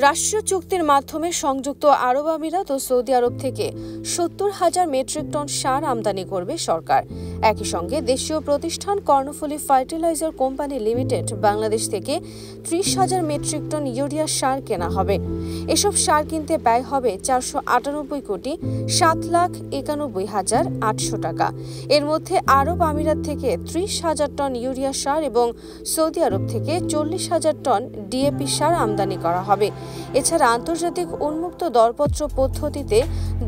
রাষ্ট্রীয় চুক্তির মাধ্যমে সংযুক্ত আরব আমিরাত ও সৌদি আরব থেকে ৭০,০০০ মেট্রিক টন সার আমদানি করবে সরকার। একই সঙ্গে দেশীয় প্রতিষ্ঠান Karnaphuli fertiliser company limited Bangladesh থেকে ৩০,০০০ মেট্রিক টন ইউরিয়া সার কেনা হবে। এসব সার কিনতে ব্যয় হবে ৪৯৮,৯১,৮০০ টাকা। এর মধ্যে আরব আমিরাত থেকে ৩০,০০০ টন ইউরিয়া সার এবং সৌদি আরব থেকে ৪০,০০০ টন ডিএপি সার আমদানি করা হবে। এছাড়া আন্তর্জাতিক উন্মুক্ত দরপত্র পদ্ধতিতে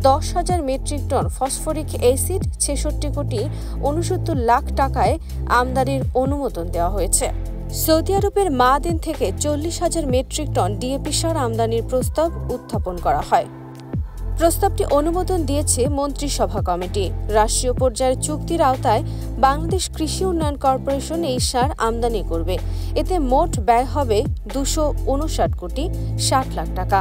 ১০,০০০ মেট্রিক টন ফসফরিক অ্যাসিড ৬৬,৬৯,০০,০০০ টাকায় আমদানির অনুমোদন দেওয়া হয়েছে। সৌদি আরবের মাদিন থেকে ৪০,০০০ মেট্রিক টন ডিএপি সার আমদানির প্রস্তাব উত্থাপন করা হয়। প্রস্তাবটি অনুমোদন দিয়েছে মন্ত্রিসভা কমিটি। রাষ্ট্রীয় পর্যায়ের চুক্তির আওতায় বাংলাদেশ কৃষি উন্নয়ন কর্পোরেশন এই সার আমদানি করবে। এতে মোট ব্যয় হবে ২৫৯,৬০,০০,০০০ টাকা।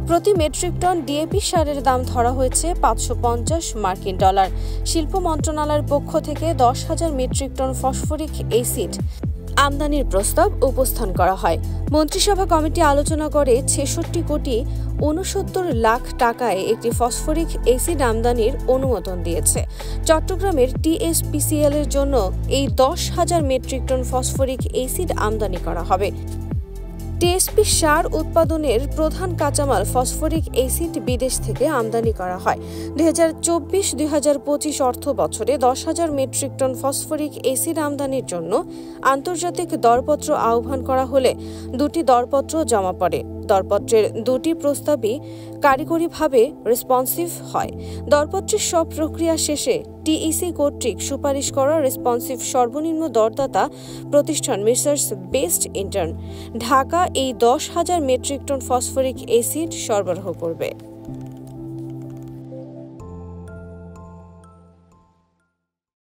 প্রতি মেট্রিক টন ডিএপি সারের দাম ধরা হয়েছে $৫৫০। শিল্প মন্ত্রণালয়ের পক্ষ থেকে ১০,০০০ মেট্রিক টন ফসফরিক অ্যাসিড আমদানির প্রস্তাব উপস্থান করা হয়। মন্ত্রিসভা কমিটি আলোচনা করে ৬৬,৬৯,০০,০০০ টাকায় একটি ফসফরিক অ্যাসিড আমদানির অনুমোদন দিয়েছে। চট্টগ্রামের টিএসপিসিএল এর জন্য এই ১০,০০০ মেট্রিক টন ফসফরিক অ্যাসিড আমদানি করা হবে। টিএসপি সার উৎপাদনের প্রধান কাঁচামাল ফসফরিক অ্যাসিড বিদেশ থেকে আমদানি করা হয়। ২০২৪-২০২৫ অর্থ বছরে ১০,০০০ মেট্রিক টন ফসফরিক অ্যাসিড আমদানির জন্য আন্তর্জাতিক দরপত্র আহ্বান করা হলে দুটি দরপত্র জমা পড়ে। দরপত্রের দুটি প্রস্তাবই কারিগরিভাবে রেসপন্সিভ হয়। দরপত্রের সব প্রক্রিয়া শেষে টিইসি কর্তৃক সুপারিশ করা রেসপন্সিভ সর্বনিম্ন দরদাতা প্রতিষ্ঠান মেসার্স বেস্ট ইন্টার্ন ঢাকা এই ১০,০০০ মেট্রিক টন ফসফরিক অ্যাসিড সরবরাহ করবে।